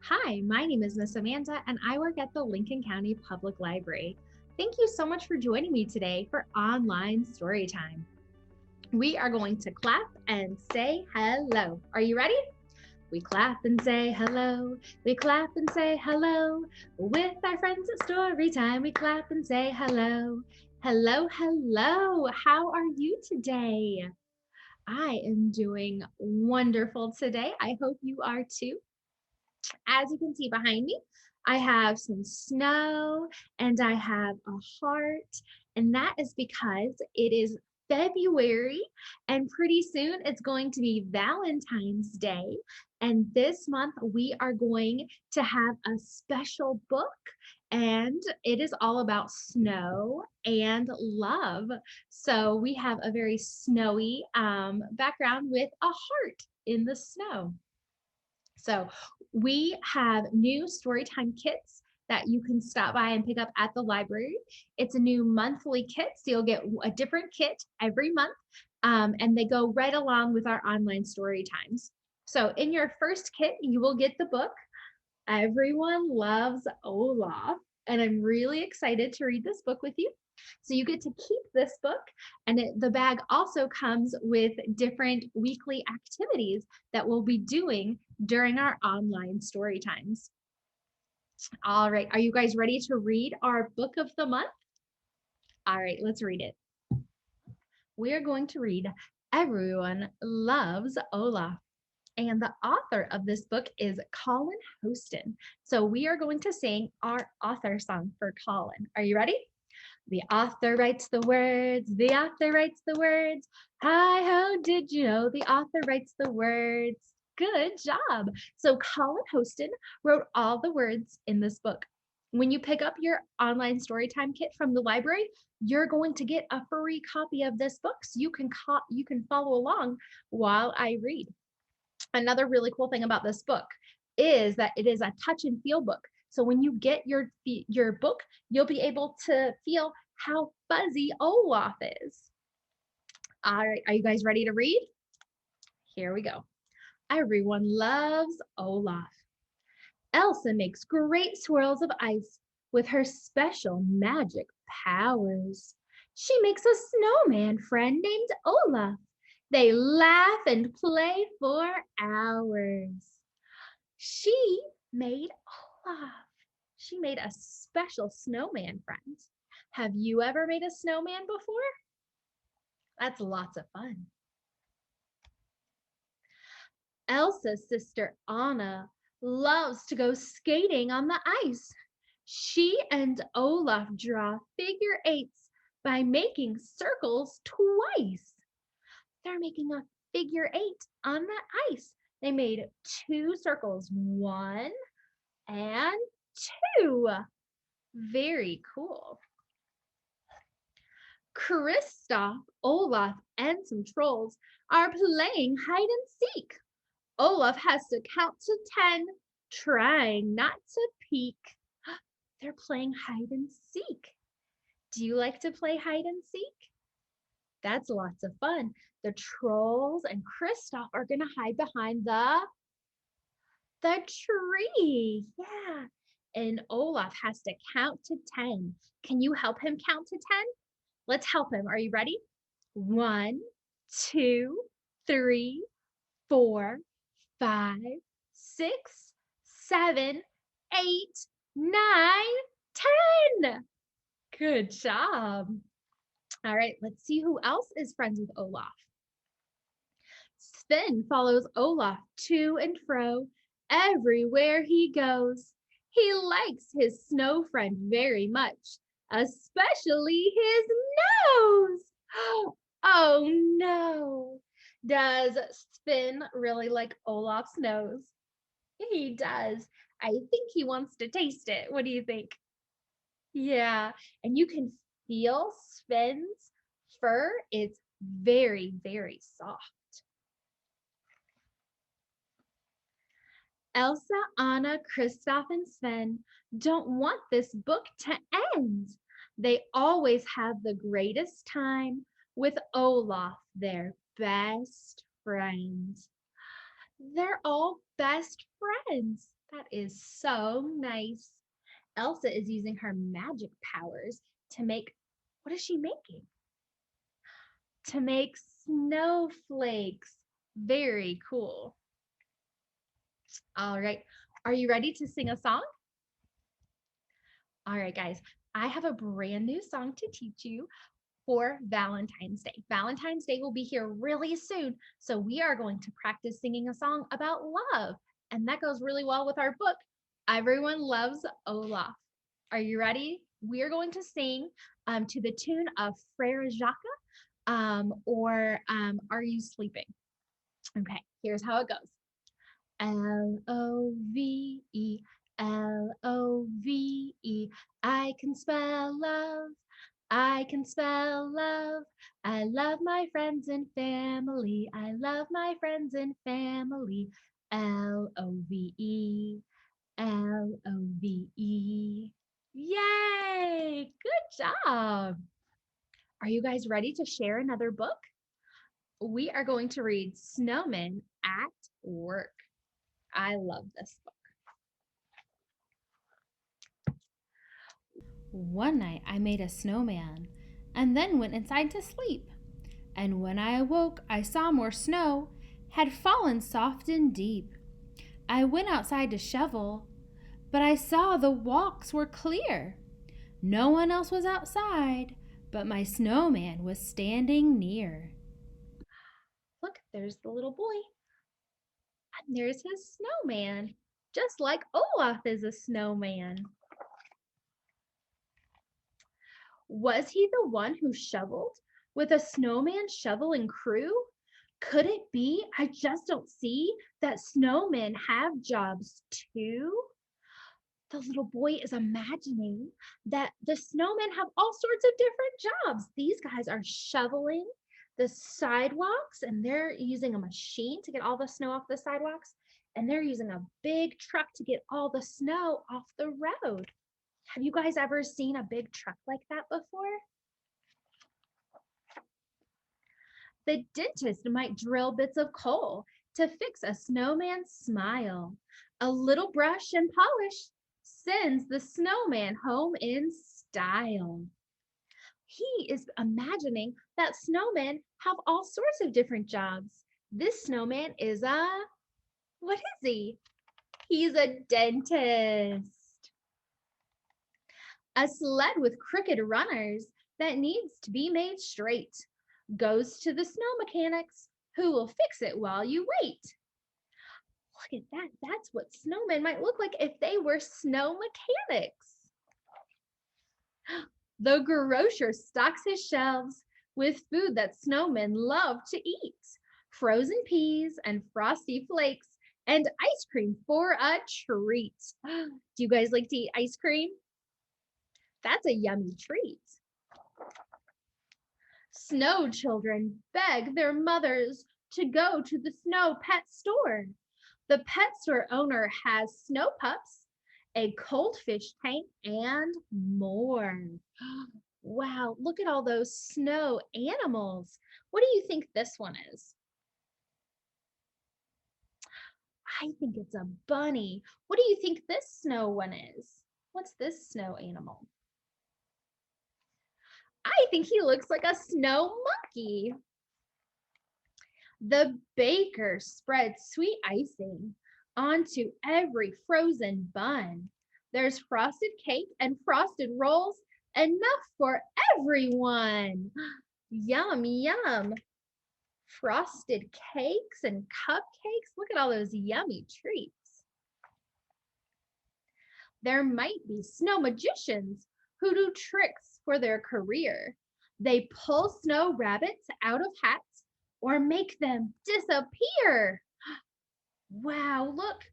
Hi, my name is Miss Amanda, and I work at the Lincoln County Public Library. Thank you so much for joining me today for Online Storytime. We are going to clap and say hello. Are you ready? We clap and say hello. We clap and say hello. With our friends at Storytime, we clap and say hello. Hello, hello. How are you today? I am doing wonderful today. I hope you are too. As you can see behind me, I have some snow and I have a heart, and that is because it is February and pretty soon it's going to be Valentine's Day. And this month we are going to have a special book, and it is all about snow and love. So we have a very snowy background with a heart in the snow. So we have new Storytime kits that you can stop by and pick up at the library. It's a new monthly kit, so you'll get a different kit every month, and they go right along with our online story times. So in your first kit, you will get the book, Everyone Loves Olaf, and I'm really excited to read this book with you. So you get to keep this book, and the bag also comes with different weekly activities that we'll be doing during our online story times. All right, are you guys ready to read our book of the month? All right, let's read it. We are going to read Everyone Loves Olaf. And the author of this book is Colin Hostin. So we are going to sing our author song for Colin. Are you ready? The author writes the words, the author writes the words. Hi ho, did you know the author writes the words? Good job. So Colin Hostin wrote all the words in this book. When you pick up your online storytime kit from the library, you're going to get a free copy of this book so you can follow along while I read. Another really cool thing about this book is that it is a touch and feel book. So when you get your book, you'll be able to feel how fuzzy Olaf is. All right, are you guys ready to read? Here we go. Everyone loves Olaf. Elsa makes great swirls of ice with her special magic powers. She makes a snowman friend named Olaf. They laugh and play for hours. She made Olaf. She made a special snowman friend. Have you ever made a snowman before? That's lots of fun. Elsa's sister Anna loves to go skating on the ice. She and Olaf draw figure eights by making circles twice. They're making a figure eight on the ice. They made two circles, one and two. Very cool. Kristoff, Olaf, and some trolls are playing hide and seek. Olaf has to count to 10, trying not to peek. They're playing hide and seek. Do you like to play hide and seek? That's lots of fun. The trolls and Kristoff are going to hide behind the tree. Yeah. And Olaf has to count to 10. Can you help him count to 10? Let's help him. Are you ready? 1, 2, 3, 4, 5, 6, 7, 8, 9, 10. Good job. All right, let's see who else is friends with Olaf. Sven follows Olaf to and fro everywhere he goes. He likes his snow friend very much, especially his nose. Oh no. Does Sven really like Olaf's nose? He does. I think he wants to taste it. What do you think? Yeah, and you can feel Sven's fur. It's very, very soft. Elsa, Anna, Kristoff, and Sven don't want this book to end. They always have the greatest time with Olaf, their best friend. They're all best friends. That is so nice. Elsa is using her magic powers to make, what is she making? To make snowflakes. Very cool. All right. Are you ready to sing a song? All right, guys. I have a brand new song to teach you for Valentine's Day. Valentine's Day will be here really soon, so we are going to practice singing a song about love. And that goes really well with our book, Everyone Loves Olaf. Are you ready? We are going to sing to the tune of Frere Jacques or Are You Sleeping? Okay, here's how it goes. Love, love, I can spell love. I can spell love. I love my friends and family. I love my friends and family. Love, love. Yay! Good job. Are you guys ready to share another book? We are going to read Snowmen at Work. I love this book. One night I made a snowman and then went inside to sleep. And when I awoke, I saw more snow had fallen soft and deep. I went outside to shovel, but I saw the walks were clear. No one else was outside, but my snowman was standing near. Look, there's the little boy. And there's his snowman, just like Olaf is a snowman. Was he the one who shoveled with a snowman shovel and crew? Could it be I just don't see that snowmen have jobs too? The little boy is imagining that the snowmen have all sorts of different jobs. These guys are shoveling the sidewalks and they're using a machine to get all the snow off the sidewalks. And they're using a big truck to get all the snow off the road. Have you guys ever seen a big truck like that before? The dentist might drill bits of coal to fix a snowman's smile. A little brush and polish sends the snowman home in style. He is imagining that snowmen have all sorts of different jobs. This snowman is what is he? He's a dentist. A sled with crooked runners that needs to be made straight goes to the snow mechanics who will fix it while you wait. Look at that. That's what snowmen might look like if they were snow mechanics. The grocer stocks his shelves with food that snowmen love to eat. Frozen peas and frosty flakes and ice cream for a treat. Do you guys like to eat ice cream? That's a yummy treat. Snow children beg their mothers to go to the snow pet store. The pet store owner has snow pups, a cold fish tank, and more. Wow, look at all those snow animals. What do you think this one is? I think it's a bunny. What do you think this snow one is? What's this snow animal? I think he looks like a snow monkey. The baker spreads sweet icing onto every frozen bun. There's frosted cake and frosted rolls, enough for everyone. Yum, yum. Frosted cakes and cupcakes. Look at all those yummy treats. There might be snow magicians who do tricks for their career. They pull snow rabbits out of hats or make them disappear. Wow, look,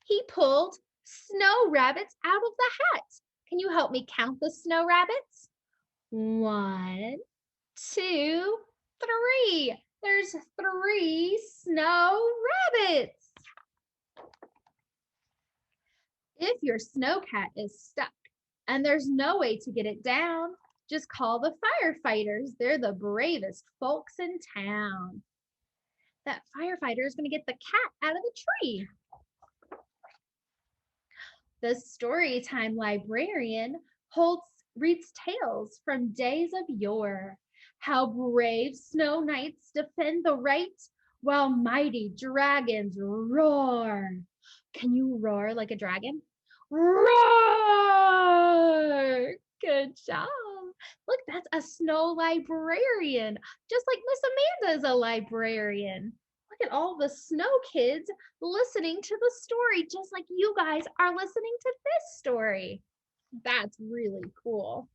he pulled snow rabbits out of the hat. Can you help me count the snow rabbits? 1, 2, 3. There's 3 snow rabbits. If your snowcat is stuck and there's no way to get it down, just call the firefighters. They're the bravest folks in town. That firefighter is going to get the cat out of the tree. The Storytime librarian reads tales from days of yore, how brave snow knights defend the right while mighty dragons roar. Can you roar like a dragon? Roar! Good job. Look, that's a snow librarian, just like Miss Amanda is a librarian. Look at all the snow kids listening to the story, just like you guys are listening to this story. That's really cool.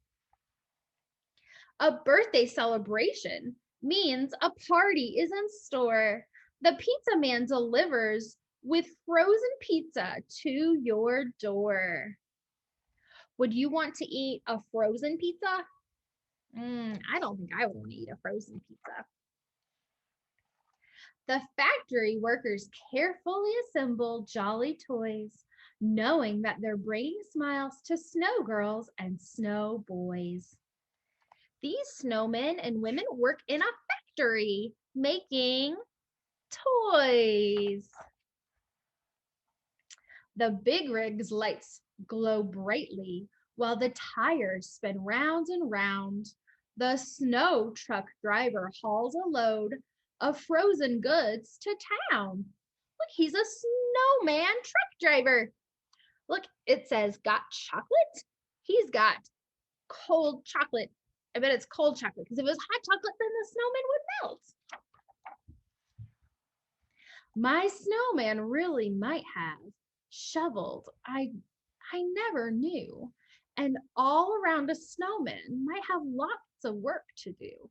A birthday celebration means a party is in store. The pizza man delivers with frozen pizza to your door. Would you want to eat a frozen pizza? I don't think I would want to eat a frozen pizza. The factory workers carefully assemble jolly toys, knowing that they're bringing smiles to snow girls and snow boys. These snowmen and women work in a factory making toys. The big rig's lights glow brightly while the tires spin round and round. The snow truck driver hauls a load of frozen goods to town. Look, he's a snowman truck driver. Look, it says, got chocolate? He's got cold chocolate. I bet it's cold chocolate, because if it was hot chocolate, then the snowman would melt. My snowman really might have shoveled. I never knew. And all around a snowman might have lots of work to do.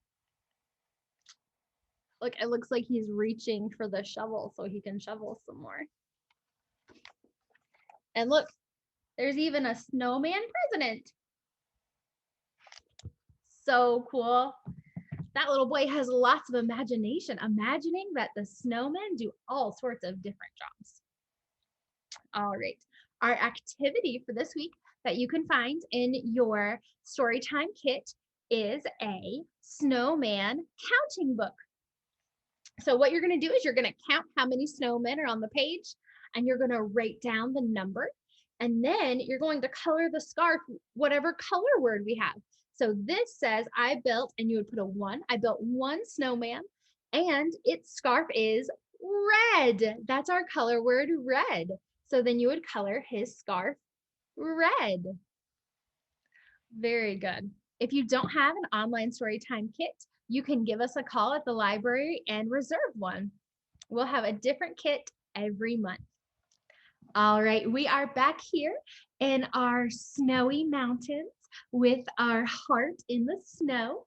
Look, it looks like he's reaching for the shovel so he can shovel some more. And look, there's even a snowman president. So cool. That little boy has lots of imagination, imagining that the snowmen do all sorts of different jobs. All right, our activity for this week that you can find in your Storytime Kit is a snowman counting book. So what you're going to do is you're going to count how many snowmen are on the page, and you're going to write down the number, and then you're going to color the scarf whatever color word we have. So this says I built, and you would put a 1. I built 1 snowman, and its scarf is red. That's our color word, red. So then you would color his scarf red. Very good. If you don't have an online storytime kit, you can give us a call at the library and reserve one. We'll have a different kit every month. All right, we are back here in our snowy mountains with our heart in the snow.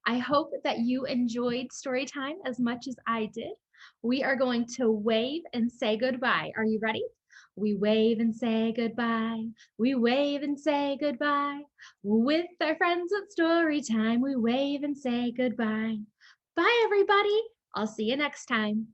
I hope that you enjoyed story time as much as I did. We are going to wave and say goodbye. Are you ready? We wave and say goodbye. We wave and say goodbye. With our friends at Storytime, we wave and say goodbye. Bye, everybody. I'll see you next time.